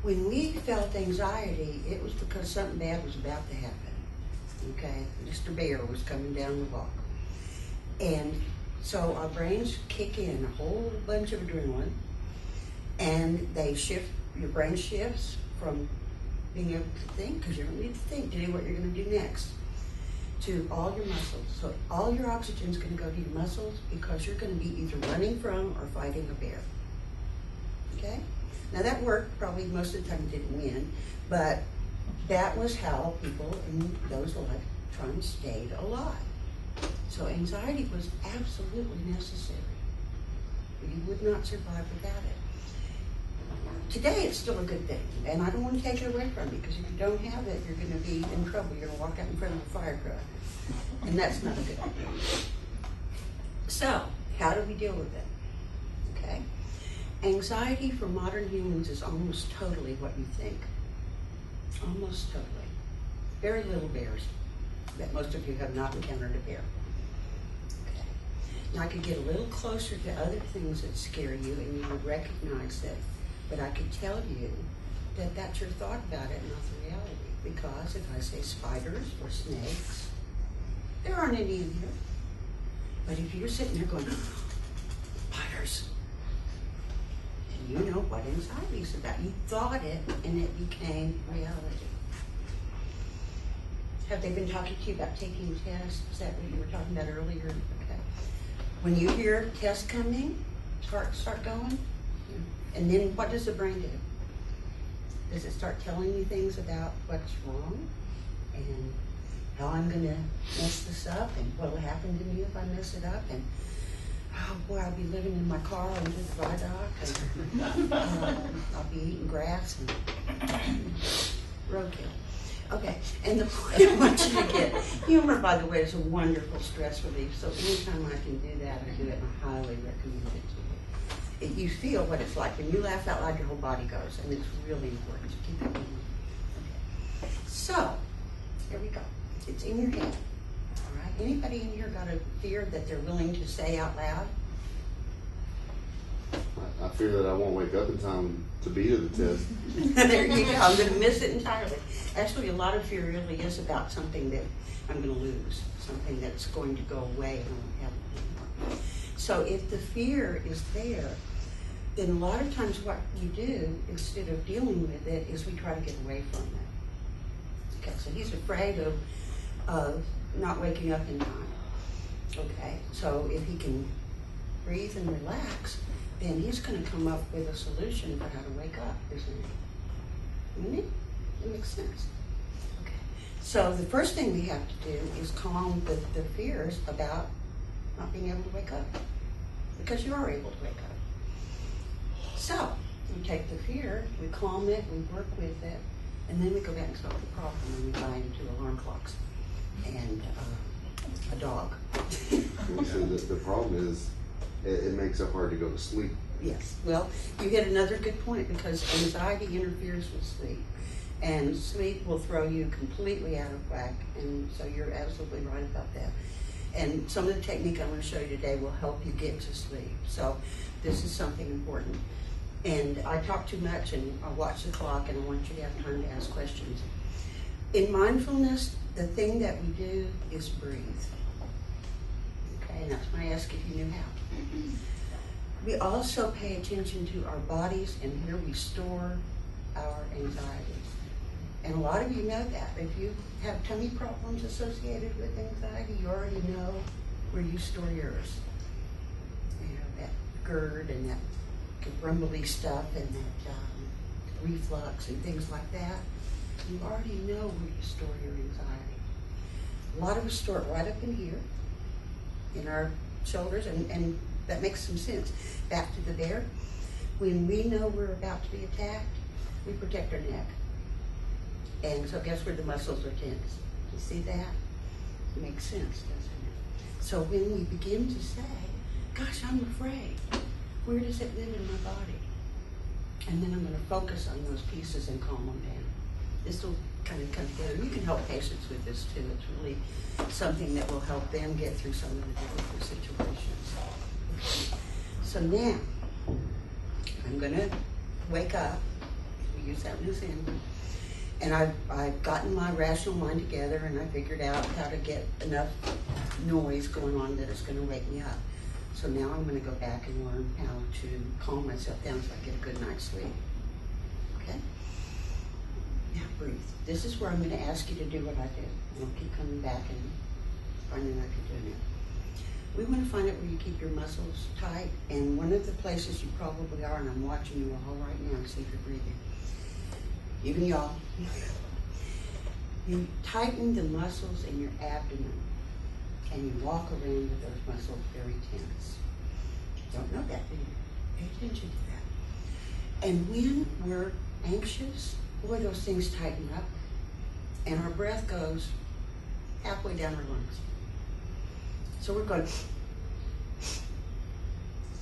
When we felt anxiety, it was because something bad was about to happen. Okay, Mr. Bear was coming down the walk. And so our brains kick in a whole bunch of adrenaline, and they shift, your brain shifts from being able to think, because you don't need to think to do what you're going to do next, to all your muscles. So all your oxygen is going to go to your muscles because you're going to be either running from or fighting a bear. Okay? Now that worked, probably most of the time it didn't win, but that was how people in those lifetimes stayed alive. So anxiety was absolutely necessary. You would not survive without it. Today it's still a good thing, and I don't want to take it away from you, because if you don't have it, you're going to be in trouble. You're going to walk out in front of a fire truck, and that's not a good thing. So, how do we deal with it? Okay? Anxiety for modern humans is almost totally what you think. Almost totally. Very little bears. That most of you have not encountered a bear. Okay. Now I could get a little closer to other things that scare you, and you would recognize that. But I could tell you that that's your thought about it, not the reality. Because if I say spiders or snakes, there aren't any in here. But if you're sitting there going, spiders, and you know what anxiety is about. You thought it, and it became reality. Have they been talking to you about taking tests? Is that what you were talking about earlier? Okay. When you hear tests coming, start going. And then what does the brain do? Does it start telling you things about what's wrong and how I'm going to mess this up and what will happen to me if I mess it up, and oh boy, I'll be living in my car under the dry dock, and I'll be eating grass and roadkill. Okay, and the point I want you to get, humor, by the way, is a wonderful stress relief, so anytime I can do that, I do it, and I highly recommend it to you. You feel what it's like. When you laugh out loud, your whole body goes, and it's really important to keep that in mind. Okay. So, here we go. It's in your head. All right. Anybody in here got a fear that they're willing to say out loud? I fear that I won't wake up in time to be to the test. There you go. I'm going to miss it entirely. Actually, a lot of fear really is about something that I'm going to lose, something that's going to go away and I won't have it anymore. So if the fear is there, then a lot of times what you do, instead of dealing with it, is we try to get away from it. Okay, so he's afraid of not waking up in time. Okay, so if he can breathe and relax, then he's going to come up with a solution for how to wake up, isn't he? Wouldn't it? It makes sense. Okay, so the first thing we have to do is calm the fears about not being able to wake up, because you are able to wake up. So we take the fear, we calm it, we work with it, and then we go back and solve the problem, and we buy into alarm clocks and a dog. So the problem is, it makes it hard to go to sleep. Yes. Well, you hit another good point, because anxiety interferes with sleep, and sleep will throw you completely out of whack, and so you're absolutely right about that. And some of the technique I'm going to show you today will help you get to sleep. So this is something important. And I talk too much, and I watch the clock, and I want you to have time to ask questions. In mindfulness, the thing that we do is breathe. Okay, and that's when I ask if you knew how. We also pay attention to our bodies, and where we store our anxiety. And a lot of you know that. If you have tummy problems associated with anxiety, you already know where you store yours. You know, that GERD and that grumbly stuff and that reflux and things like that. You already know where you store your anxiety. A lot of us store it right up in here, in our shoulders, and that makes some sense. Back to the bear. When we know we're about to be attacked, we protect our neck. And so guess where the muscles are tense? You see that? It makes sense, doesn't it? So when we begin to say, gosh, I'm afraid, where does it live in my body? And then I'm going to focus on those pieces and calm them down. This will kind of come together. You can help patients with this too. It's really something that will help them get through some of the difficult situations. So now, I'm going to wake up. use that one as in. And I've gotten my rational mind together, and I figured out how to get enough noise going on that it's gonna wake me up. So now I'm gonna go back and learn how to calm myself down so I get a good night's sleep. Okay? Now breathe. This is where I'm gonna ask you to do what I did. And I'll keep coming back and finding out if you're doing it. We want to find out where you keep your muscles tight, and one of the places you probably are, and I'm watching you all right now to see if you're breathing. Even y'all. You tighten the muscles in your abdomen, and you walk around with those muscles very tense. Don't know that, do you? Pay attention to that. And when we're anxious, boy, those things tighten up, and our breath goes halfway down our lungs. So we're going.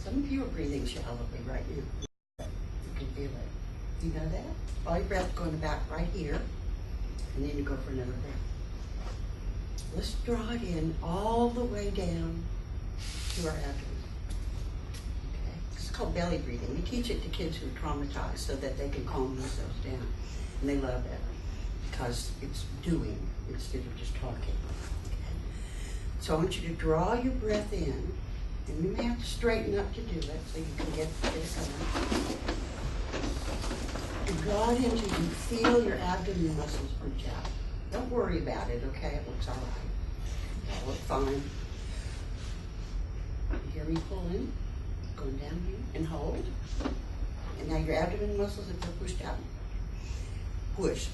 Some of you are breathing shallowly right now. You can feel it. You know that? All your breath going about right here, and then you go for another breath. Let's draw it in all the way down to our abdomen. Okay? It's called belly breathing. We teach it to kids who are traumatized so that they can calm themselves down. And they love it because it's doing instead of just talking. Okay? So I want you to draw your breath in, and you may have to straighten up to do it so you can get this going. And draw it in until you feel your abdomen muscles punch out. Don't worry about it, okay? It looks all right. It'll look fine. You hear me pull in? Going down here and hold. And now your abdomen muscles have been pushed out. Push.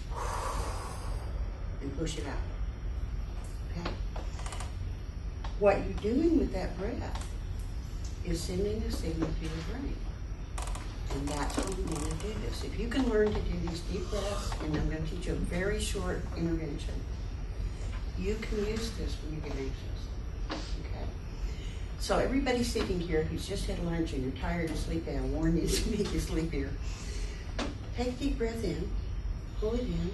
And push it out. Okay? What you're doing with that breath is sending a signal to your brain. And that's what we want to do this. If you can learn to do these deep breaths, and I'm going to teach you a very short intervention, you can use this when you get anxious. Okay? So everybody sitting here who's just had lunch and you're tired and sleepy, I warn you to make you sleepier. Take a deep breath in, pull it in,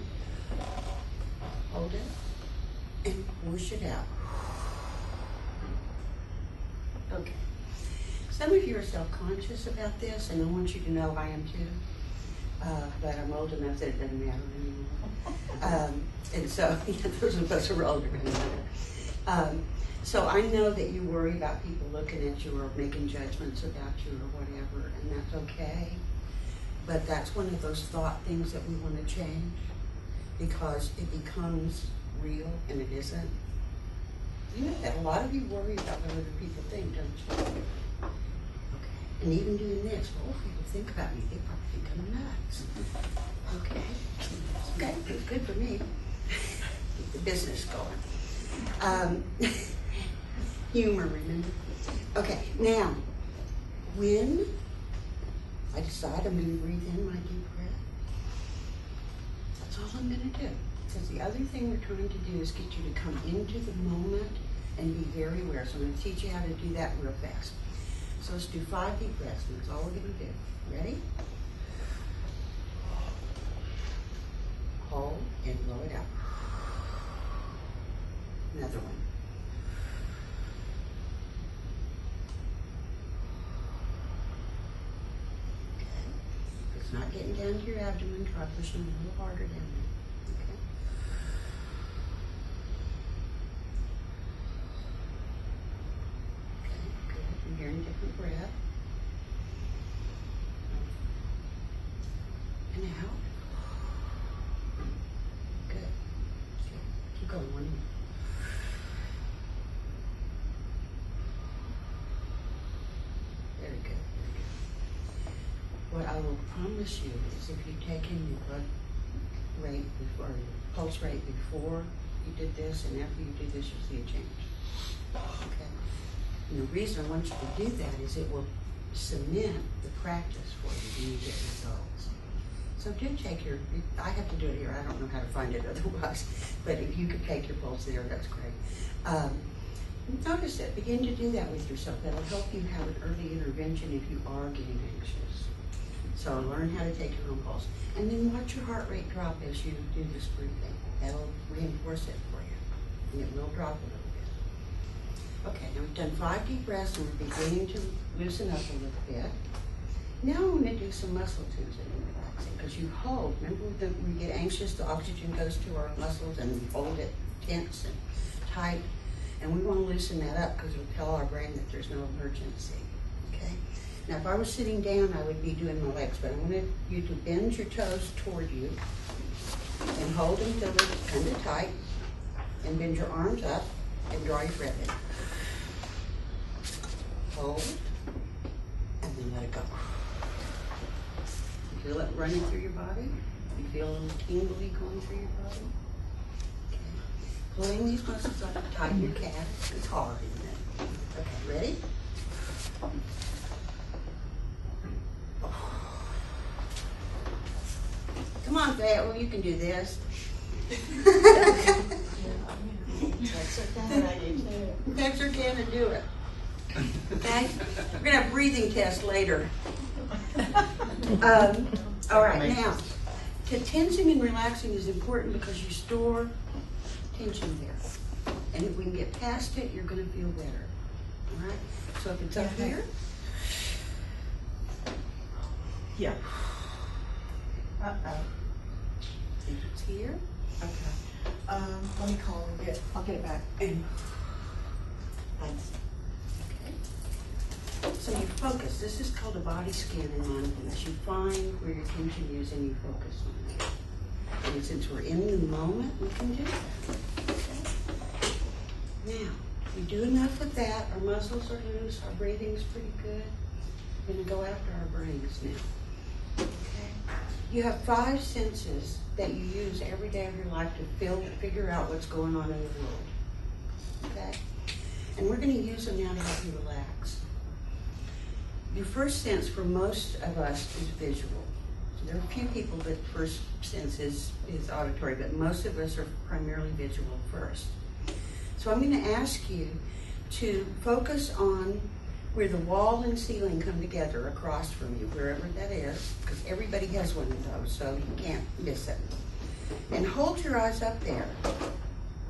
hold it, and push it out. Okay. Some of you are self-conscious about this, and I want you to know I am too. But I'm old enough that it doesn't matter anymore. And so, yeah, those of us who are older matter. So I know that you worry about people looking at you or making judgments about you or whatever, and that's okay. But that's one of those thought things that we want to change because it becomes real and it isn't. You know that a lot of you worry about what other people think, don't you? Okay. And even doing this, well, if people think about me, they probably think I'm nuts. Okay. Okay, it's good for me. Keep the business going. Humor, remember? Okay, now, when I decide I'm going to breathe in my deep breath, that's all I'm going to do. Because the other thing we're trying to do is get you to come into the moment and be very aware. So I'm going to teach you how to do that real fast. So let's do 5 deep breaths, and that's all we're going to do. Ready? Hold and blow it out. Another one. Okay. If it's not getting down to your abdomen, try pushing a little harder down there. Okay. Okay, good. I'm hearing different breath. And out. Good. Good. Keep going. One more. Very good. Very good. What I will promise you is if you take in your blood rate before, or your pulse rate before you did this, and after you do this, you'll see a change. Okay? And the reason I want you to do that is it will cement the practice for you when you get results. So do take your, I have to do it here, I don't know how to find it otherwise, but if you could take your pulse there, that's great. Notice it, begin to do that with yourself. That'll help you have an early intervention if you are getting anxious. So learn how to take your own pulse. And then watch your heart rate drop as you do this breathing. That'll reinforce it for you. And it will drop a little bit. Okay, now we've done 5 deep breaths and we're beginning to loosen up a little bit. Now I'm going to do some muscle tensing and relaxing because you hold. Remember that when we get anxious, the oxygen goes to our muscles and we hold it tense and tight. And we want to loosen that up because it'll tell our brain that there's no emergency. Okay? Now, if I was sitting down, I would be doing my legs, but I want you to bend your toes toward you and hold them till they're kind of tight. And bend your arms up and draw your breath in. Hold. And then let it go. You feel it running through your body? You feel a little tingly going through your body? Okay. Pulling these muscles up, tighten your calves. It's hard, isn't it? Okay, ready? Come on, Fat. Well, you can do this. Dexter can do it. Okay? We're going to have a breathing test later. All right, now, tensing and relaxing is important because you store tension there. And if we can get past it, you're going to feel better. All right? So if it's up here. Yeah. Uh-oh. If it's here. Okay. Let me call and I'll get it back. And Thanks. okay. So you focus. This is called a body scan in mindfulness. You find where your tension is and you focus on it. And since we're in the moment, we can do that. Okay? Now, we do enough with that. Our muscles are loose. Our breathing's pretty good. We're going to go after our brains now. Okay? You have 5 senses that you use every day of your life to figure out what's going on in the world. Okay? And we're going to use them now to help you relax. Your first sense for most of us is visual. So there are a few people that first sense is auditory, but most of us are primarily visual first. So I'm going to ask you to focus on where the wall and ceiling come together across from you, wherever that is, because everybody has one of those, so you can't miss it. And hold your eyes up there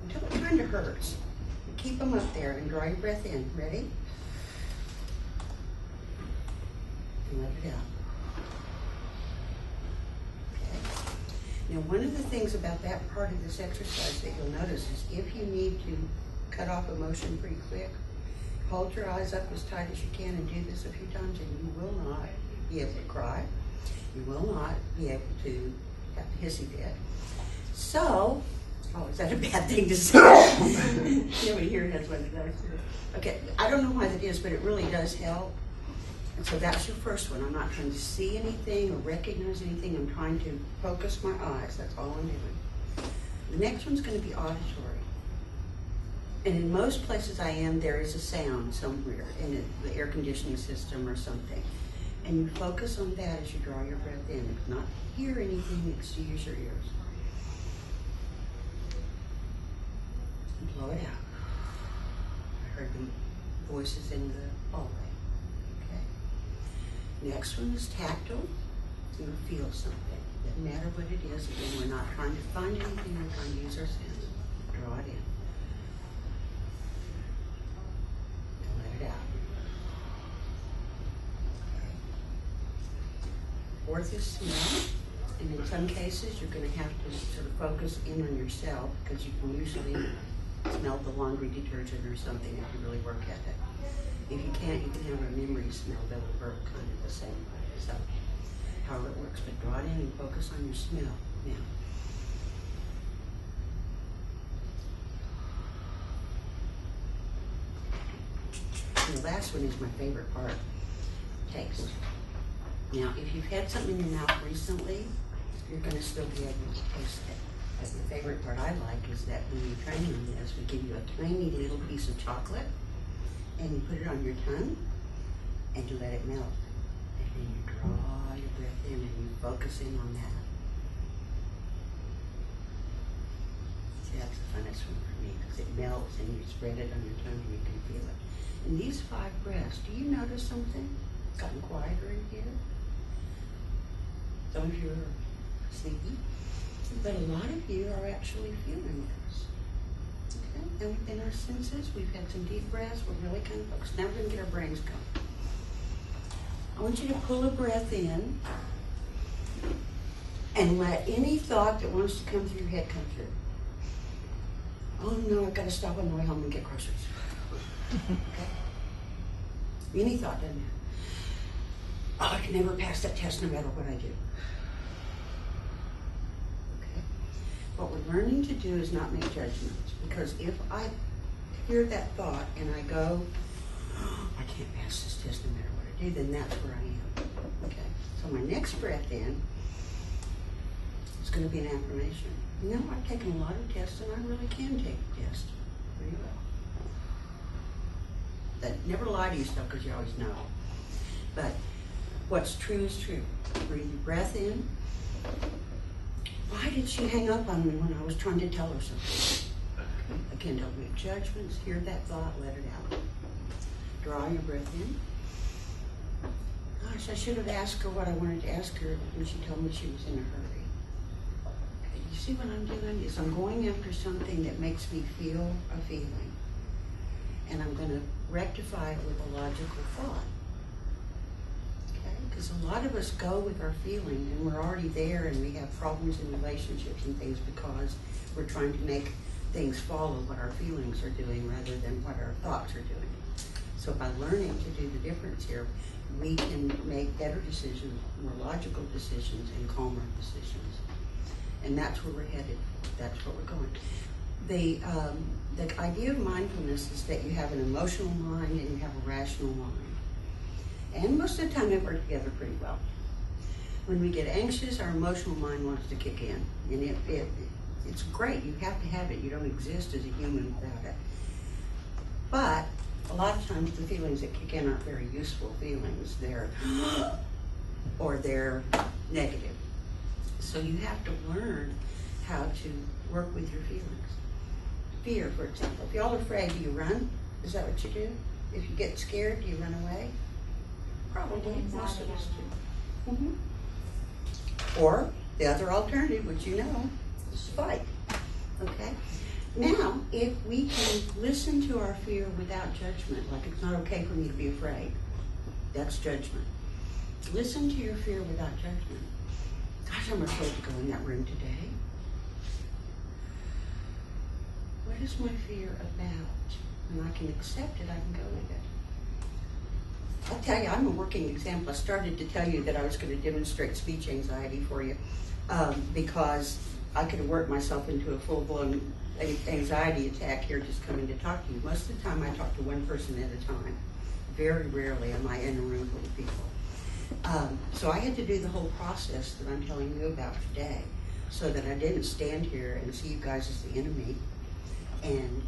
until it kind of hurts. Keep them up there and draw your breath in. Ready? And let it out. Okay. Now, one of the things about that part of this exercise that you'll notice is if you need to cut off emotion pretty quick, hold your eyes up as tight as you can and do this a few times, and you will not be able to cry. You will not be able to have a hissy fit. So, is that a bad thing to say? Nobody here has one of those. Okay, I don't know why that is, but it really does help. And so that's your first one. I'm not trying to see anything or recognize anything. I'm trying to focus my eyes. That's all I'm doing. The next one's going to be auditory. And in most places I am, there is a sound somewhere in the air conditioning system or something. And you focus on that as you draw your breath in. It's not to hear anything, it's to use your ears. And blow it out. I heard the voices in the hallway. Okay. Next one is tactile. You feel something. Doesn't matter what it is. Again, we're not trying to find anything, we're trying to use our sense. Draw it in. Fourth is smell, and in some cases you're going to have to sort of focus in on yourself because you can usually smell the laundry detergent or something if you really work at it. If you can't, you can have a memory smell that will work kind of the same way. So, however it works, but draw it in and focus on your smell now. And the last one is my favorite part, taste. Now, if you've had something in your mouth recently, you're going to still be able to taste it. But the favorite part I like is that when you train on this, we give you a tiny little piece of chocolate, and you put it on your tongue, and you let it melt. And then you draw your breath in, and you focus in on that. See, that's the funnest one for me, because it melts, and you spread it on your tongue, and you can feel it. In these 5 breaths, do you notice something? It's gotten quieter in here. Some of you are sleepy, but a lot of you are actually feeling this. Okay? And within our senses, we've had some deep breaths. We're really kind of focused. Now we're going to get our brains going. I want you to pull a breath in and let any thought that wants to come through your head come through. Oh no, I've got to stop on the way home and get groceries. Okay? Any thought doesn't matter. Oh, I can never pass that test no matter what I do. Okay? What we're learning to do is not make judgments, because if I hear that thought and I go, oh, I can't pass this test no matter what I do, then that's where I am. Okay? So my next breath in is going to be an affirmation. You know, I've taken a lot of tests and I really can take a test pretty well. That never lie to yourself, because you always know. But what's true is true. Breathe your breath in. Why did she hang up on me when I was trying to tell her something? Okay. Again, don't make judgments. Hear that thought, let it out. Draw your breath in. Gosh, I should have asked her what I wanted to ask her when she told me she was in a hurry. Okay, you see what I'm doing? Is I'm going after something that makes me feel a feeling. And I'm going to rectify it with a logical thought. Okay? Because a lot of us go with our feeling and we're already there, and we have problems in relationships and things because we're trying to make things follow what our feelings are doing rather than what our thoughts are doing. So by learning to do the difference here, we can make better decisions, more logical decisions, and calmer decisions. And that's where we're headed. That's where we're going. The idea of mindfulness is that you have an emotional mind and you have a rational mind. And most of the time they work together pretty well. When we get anxious, our emotional mind wants to kick in. And it's great. You have to have it. You don't exist as a human without it. But a lot of times the feelings that kick in aren't very useful feelings. They're negative. So you have to learn how to work with your feelings. Fear, for example. If y'all are afraid, do you run? Is that what you do? If you get scared, do you run away? Probably. Most of us do. Mm-hmm. Or the other alternative, which you know, is fight. Okay? Now, if we can listen to our fear without judgment, like it's not okay for me to be afraid, that's judgment. Listen to your fear without judgment. Gosh, I'm afraid to go in that room today. What is my fear about? When I can accept it, I can go with it. I'll tell you, I'm a working example. I started to tell you that I was going to demonstrate speech anxiety for you because I could have worked myself into a full-blown anxiety attack here just coming to talk to you. Most of the time I talk to one person at a time. Very rarely am I in a room full of people. So I had to do the whole process that I'm telling you about today so that I didn't stand here and see you guys as the enemy and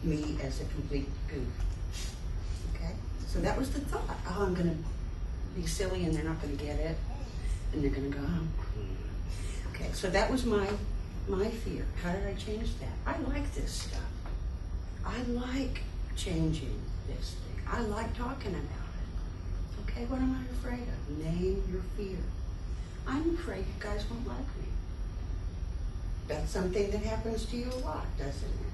me as a complete goof. Okay? So that was the thought. Oh, I'm going to be silly and they're not going to get it. And they're going to go, oh. Okay, so that was my fear. How did I change that? I like this stuff. I like changing this thing. I like talking about it. Okay, what am I afraid of? Name your fear. I'm afraid you guys won't like me. That's something that happens to you a lot, doesn't it?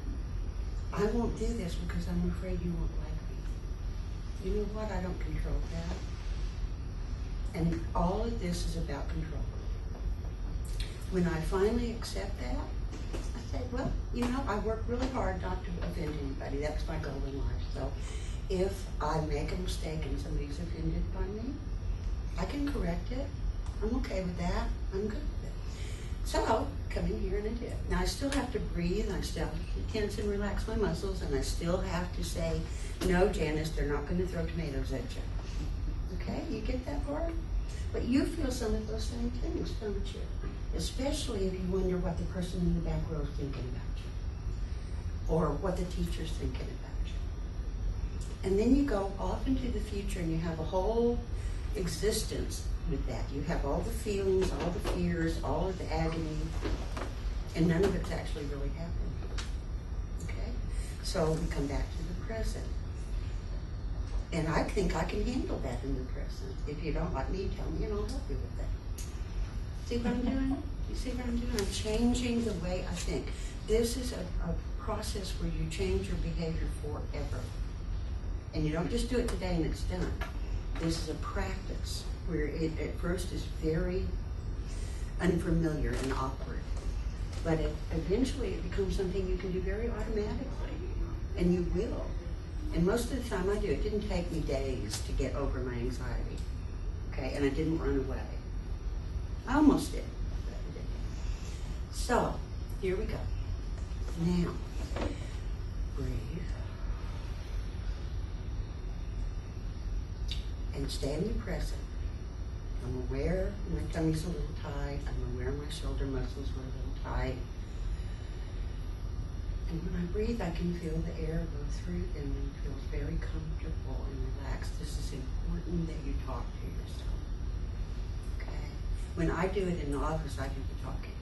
I won't do this because I'm afraid you won't like me. You know what? I don't control that. And all of this is about control. When I finally accept that, I say, well, you know, I work really hard not to offend anybody. That's my goal in life. So if I make a mistake and somebody's offended by me, I can correct it. I'm okay with that. I'm good with it. So, come in here and I did. Now, I still have to breathe, and I still have to tense and relax my muscles, and I still have to say, no, Janice, they're not going to throw tomatoes at you. Okay, you get that part? But you feel some of those same things, don't you? Especially if you wonder what the person in the back row is thinking about you, or what the teacher's thinking about you. And then you go off into the future and you have a whole existence with that. You have all the feelings, all the fears, all of the agony, and none of it's actually really happened. Okay? So we come back to the present. And I think I can handle that in the present. If you don't like me, tell me and I'll help you with that. See what I'm doing? You see what I'm doing? I'm changing the way I think. This is a process where you change your behavior forever. And you don't just do it today and it's done. this is a practice where it at first is very unfamiliar and awkward, but eventually it becomes something you can do very automatically, and you will. And most of the time I do. It didn't take me days to get over my anxiety, okay? And I didn't run away. I almost did, but I didn't. So, here we go. Now, breathe. And stay in the present. I'm aware my tummy's a little tight. I'm aware my shoulder muscles were a little tight. And when I breathe, I can feel the air go through them and feel very comfortable and relaxed. This is important that you talk to yourself. Okay? When I do it in the office, I do the talking.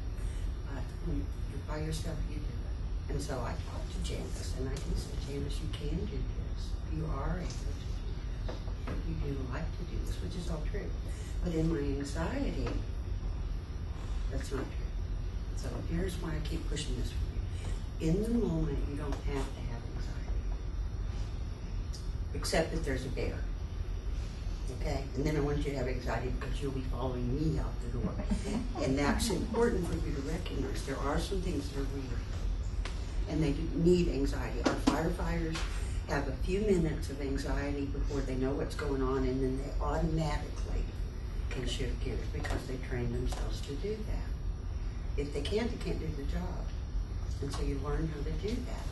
But when you're by yourself, you do it. And so I talk to Janice, and I can say, Janice, you can do this. You are able to do this. You do like to do this, which is all true. But in my anxiety, that's not true. So here's why I keep pushing this for you. In the moment, you don't have to have anxiety. Except that there's a bear. Okay? And then I want you to have anxiety because you'll be following me out the door. And that's important for you to recognize. There are some things that are real. And they need anxiety. Our firefighters have a few minutes of anxiety before they know what's going on, and then they automatically can shift gears because they train themselves to do that. If they can't do the job. And so you learn how to do that.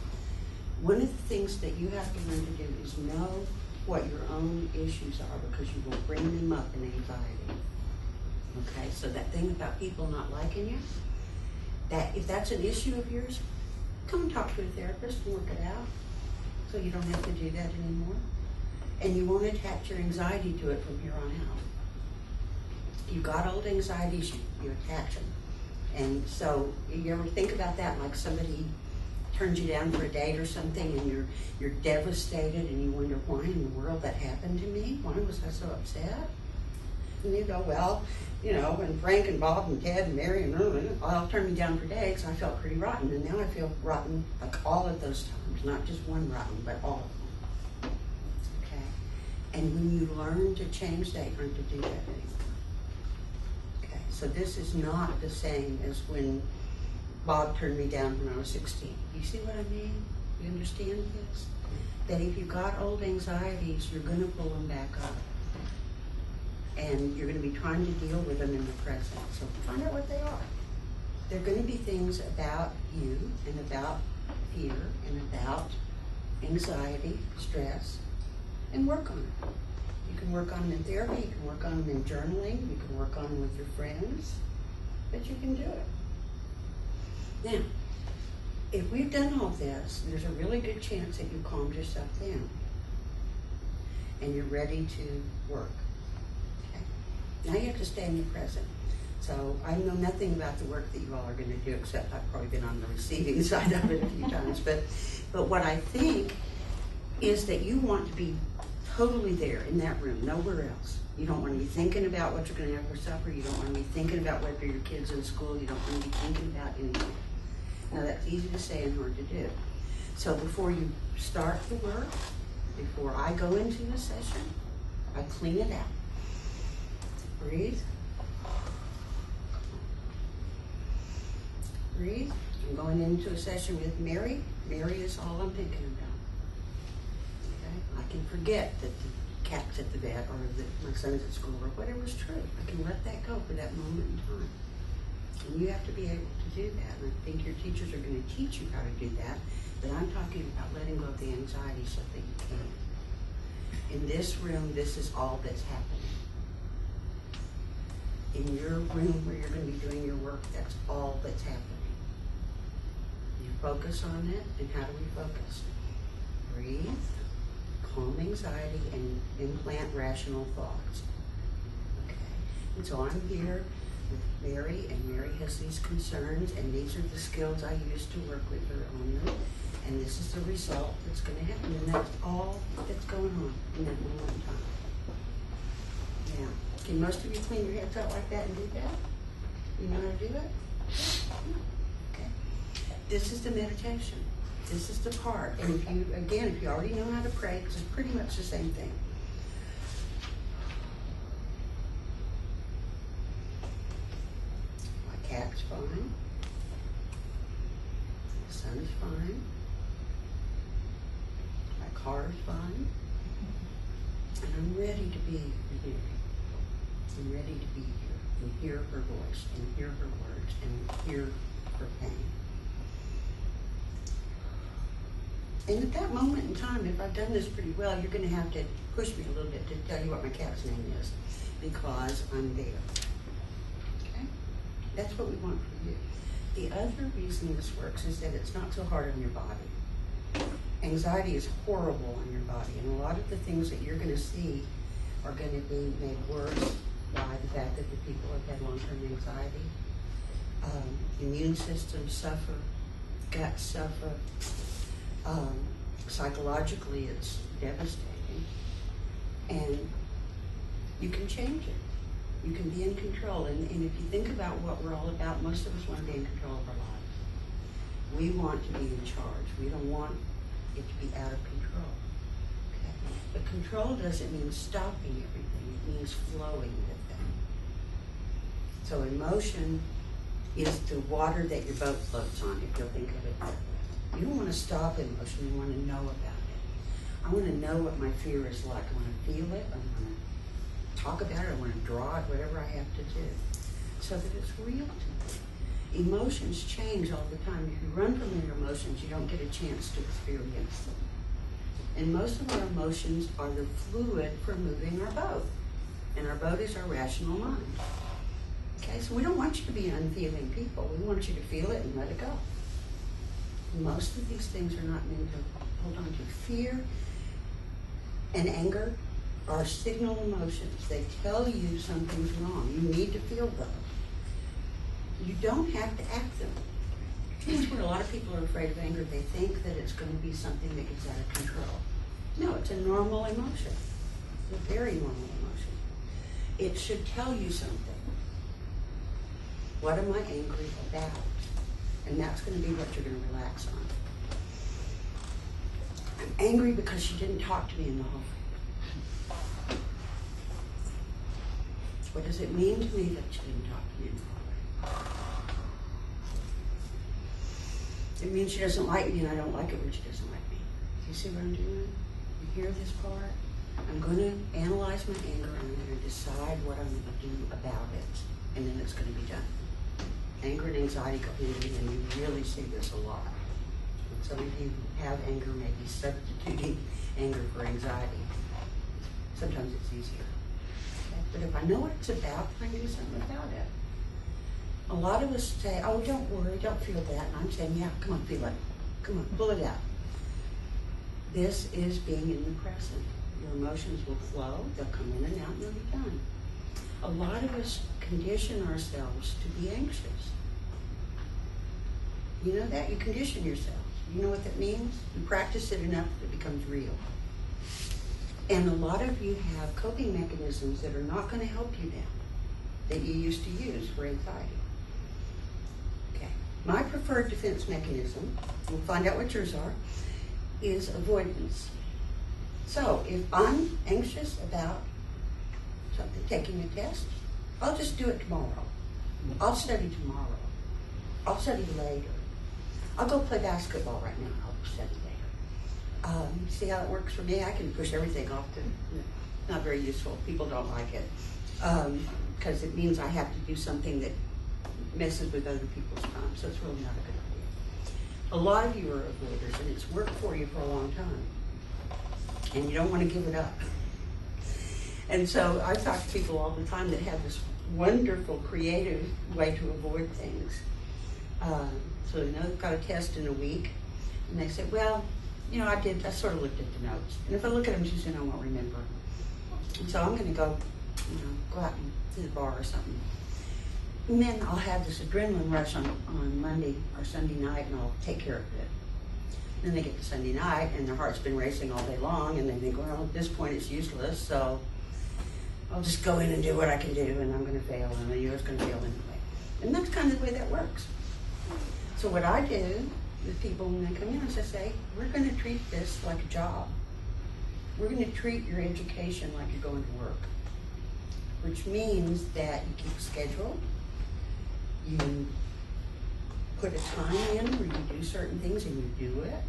One of the things that you have to learn to do is know what your own issues are, because you will bring them up in anxiety. Okay, so that thing about people not liking you, that if that's an issue of yours, come and talk to a therapist and work it out. So you don't have to do that anymore. And you won't attach your anxiety to it from here on out. You've got old anxieties, you attach them. And so you ever think about that, like somebody turns you down for a date or something, and you're devastated, and you wonder, why in the world that happened to me? Why was I so upset? And you go, well, you know, and Frank and Bob and Ted and Mary and all turned me down for dates, I felt pretty rotten, and now I feel rotten like all of those times, not just one rotten, but all of them. Okay? And when you learn to change that, you learn to do that anymore. Okay? So this is not the same as when Bob turned me down when I was 16. You see what I mean? You understand this? That if you've got old anxieties, you're going to pull them back up. And you're going to be trying to deal with them in the present. So find out what they are. They're going to be things about you and about fear and about anxiety, stress, and work on it. You can work on them in therapy, you can work on them in journaling, you can work on them with your friends, but you can do it. Now, if we've done all this, there's a really good chance that you calmed yourself down and you're ready to work. Now you have to stay in the present. So I know nothing about the work that you all are going to do, except I've probably been on the receiving side of it a few times. But what I think is that you want to be totally there in that room, nowhere else. You don't want to be thinking about what you're going to have for supper. You don't want to be thinking about whether your kid's in school. You don't want to be thinking about anything. Now that's easy to say and hard to do. So before you start the work, before I go into the session, I clean it out. Breathe. Breathe. I'm going into a session with Mary. Mary is all I'm thinking about. Okay? I can forget that the cat's at the vet or that my son's at school or whatever's true. I can let that go for that moment in time. And you have to be able to do that. And I think your teachers are going to teach you how to do that. But I'm talking about letting go of the anxiety so that you can. In this room, this is all that's happening. In your room where you're going to be doing your work, that's all that's happening. You focus on it, and how do we focus? Breathe, calm anxiety, and implant rational thoughts. Okay, and so I'm here with Mary, and Mary has these concerns, and these are the skills I use to work with her on them, and this is the result that's going to happen, and that's all that's going on in that moment in time. Yeah. Can most of you clean your heads out like that and do that? You know how to do it? Okay. This is the meditation. This is the part. And if you already know how to pray, because it's pretty much the same thing. back's fine. The sun is fine. My car is fine. And I'm ready to be here. I'm ready to be here and hear her voice and hear her words and hear her pain. And at that moment in time, if I've done this pretty well, you're going to have to push me a little bit to tell you what my cat's name is, because I'm there. Okay? That's what we want from you. The other reason this works is that it's not so hard on your body. Anxiety is horrible on your body, and a lot of the things that you're going to see are going to be made worse by the fact that the people have had long-term anxiety. Immune systems suffer, guts suffer. Psychologically, it's devastating, and you can change it. You can be in control, and if you think about what we're all about, most of us want to be in control of our lives. We want to be in charge. We don't want it to be out of control. Okay? But control doesn't mean stopping everything. It means flowing with them. So emotion is the water that your boat floats on, if you'll think of it that way. You don't want to stop emotion, you want to know about it. I want to know what my fear is like. I want to feel it, I want to talk about it, I want to draw it, whatever I have to do, so that it's real to me. Emotions change all the time. If you run from your emotions, you don't get a chance to experience them. And most of our emotions are the fluid for moving our boat. And our boat is our rational mind. Okay, so we don't want you to be unfeeling people. We want you to feel it and let it go. Most of these things are not meant to hold on to. Fear and anger are signal emotions. They tell you something's wrong. You need to feel those. You don't have to act them. That's where a lot of people are afraid of anger. They think that it's going to be something that gets out of control. No, it's a normal emotion. It's a very normal emotion. It should tell you something. What am I angry about? And that's going to be what you're going to relax on. I'm angry because she didn't talk to me in the hallway. What does it mean to me that she didn't talk to me in the hallway? It means she doesn't like me, and I don't like it when she doesn't like me. Do you see what I'm doing? You hear this part? I'm going to analyze my anger, and I'm going to decide what I'm going to do about it, and then it's going to be done. Anger and anxiety go hand in hand, and you really see this a lot. Some of you who have anger may be substituting anger for anxiety. Sometimes it's easier. Okay? But if I know what it's about, I can do something about it. A lot of us say, oh, don't worry, don't feel that. And I'm saying, yeah, come on, feel it. Come on, pull it out. This is being in the present. Your emotions will flow, they'll come in and out, and they'll be done. A lot of us condition ourselves to be anxious. You know that? You condition yourself. You know what that means? You practice it enough that it becomes real. And a lot of you have coping mechanisms that are not going to help you now, that you used to use for anxiety. Okay. My preferred defense mechanism, we'll find out what yours are, is avoidance. So if I'm anxious about something, taking a test, I'll just do it tomorrow. I'll study tomorrow. I'll study later. I'll go play basketball right now. I'll study later. See how it works for me? I can push everything off to not very useful. People don't like it because it means I have to do something that messes with other people's time. So it's really not a good idea. A lot of you are avoiders, and it's worked for you for a long time, and you don't want to give it up. And so I talk to people all the time that have this wonderful, creative way to avoid things. So you know, they've got a test in a week, and they say, well, you know, I sort of looked at the notes. And if I look at them too soon, I won't remember. And so I'm going to go, you know, go out to the bar or something. And then I'll have this adrenaline rush on Monday or Sunday night, and I'll take care of it. Then they get to Sunday night, and their heart's been racing all day long, and they think, well, at this point it's useless, so I'll just go in and do what I can do, and I'm going to fail, and the other's going to fail anyway. And that's kind of the way that works. So what I do with people when they come in is I say, we're going to treat this like a job. We're going to treat your education like you're going to work, which means that you keep a schedule, You put a time in where you do certain things and you do it.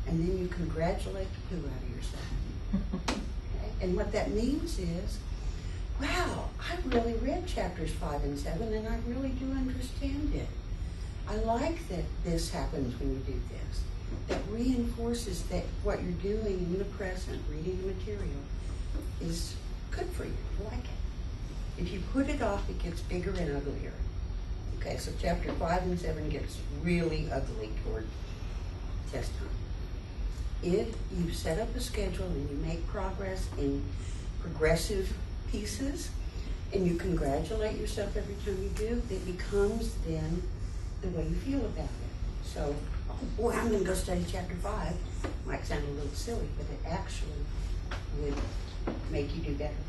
And then you congratulate the poo out of yourself. Okay? And what that means is, wow, I really read chapters 5 and 7 and I really do understand it. I like that this happens when you do this. That reinforces that what you're doing in the present, reading the material, is good for you. I like it. If you put it off, it gets bigger and uglier. Okay, so chapter 5 and 7 gets really ugly toward test time. If you set up a schedule and you make progress in progressive pieces, and you congratulate yourself every time you do, it becomes then the way you feel about it. So, oh boy, I'm going to go study chapter 5. Might sound a little silly, but it actually would make you do better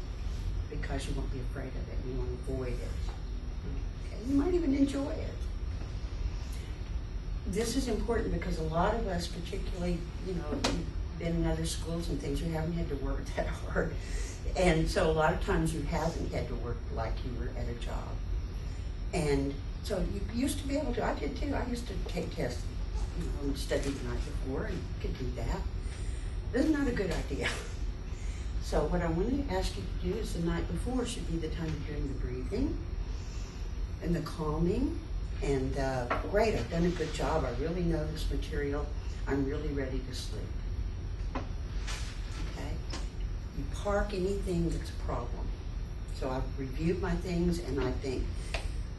because you won't be afraid of it. You won't avoid it. Okay? You might even enjoy it. This is important because a lot of us, particularly, you've been in other schools and things, you haven't had to work that hard. And so a lot of times you haven't had to work like you were at a job. And so you used to be able to, I did too, I used to take tests, and study the night before and could do that. This is not a good idea. So what I want to ask you to do is the night before should be the time you're doing the breathing and the calming. And great, I've done a good job. I really know this material. I'm really ready to sleep. Okay? You park anything that's a problem. So I've reviewed my things and I think,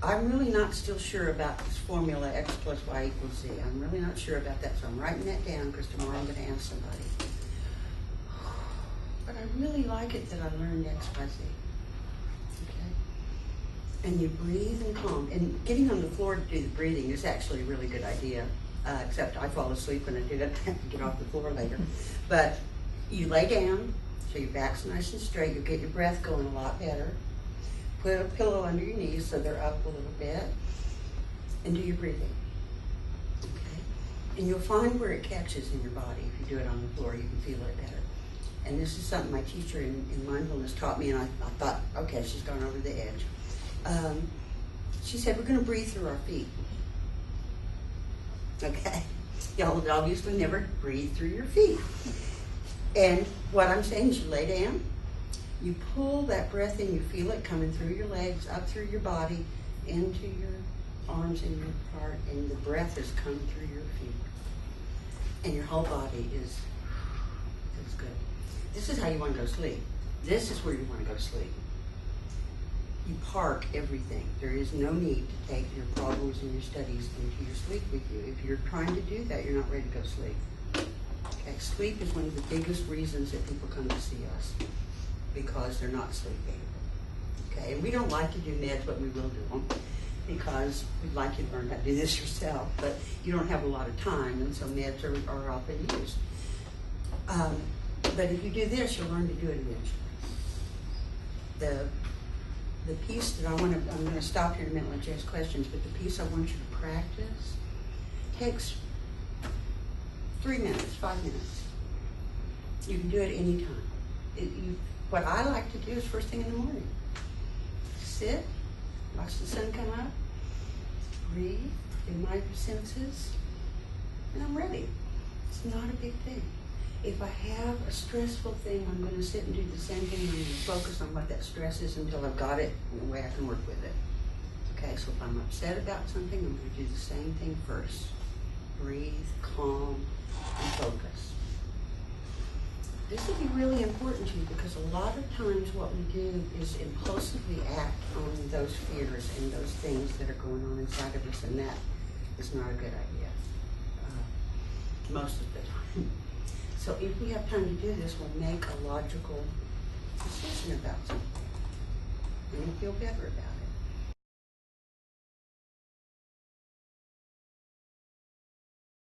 I'm really not still sure about this formula X plus Y equals Z. I'm really not sure about that. So I'm writing that down because tomorrow I'm going to ask somebody. But I really like it that I learned X, Y, Z. And you breathe and calm. And getting on the floor to do the breathing is actually a really good idea, except I fall asleep when I do it. I have to get off the floor later. But you lay down, so your back's nice and straight. You'll get your breath going a lot better. Put a pillow under your knees so they're up a little bit. And do your breathing. Okay? And you'll find where it catches in your body. If you do it on the floor, you can feel it better. And this is something my teacher in mindfulness taught me, and I thought, okay, she's gone over the edge. She said, we're going to breathe through our feet. Okay? Y'all obviously never breathe through your feet. And what I'm saying is you lay down, you pull that breath in, you feel it coming through your legs, up through your body, into your arms and your heart, and the breath is coming through your feet. And your whole body feels good. This is how you want to go to sleep. This is where you want to go to sleep. You park everything. There is no need to take your problems and your studies into your sleep with you. If you're trying to do that, you're not ready to go to sleep. Okay, sleep is one of the biggest reasons that people come to see us, because they're not sleeping. Okay, and we don't like to do meds, but we will do them because we'd like you to learn how to do this yourself, but you don't have a lot of time, and so meds are often used. But if you do this, you'll learn to do it eventually. The piece that I'm going to stop here in a minute and let you ask questions, but the piece I want you to practice takes 3 minutes, 5 minutes. You can do it anytime. What I like to do is first thing in the morning. Sit, watch the sun come up, breathe, do my senses, and I'm ready. It's not a big thing. If I have a stressful thing, I'm going to sit and do the same thing. I'm going to focus on what that stress is until I've got it in a way I can work with it. Okay, so if I'm upset about something, I'm going to do the same thing first. Breathe, calm, and focus. This will be really important to you because a lot of times what we do is impulsively act on those fears and those things that are going on inside of us, and that is not a good idea most of the time. So if we have time to do this, we'll make a logical decision about something and you'll feel better about it.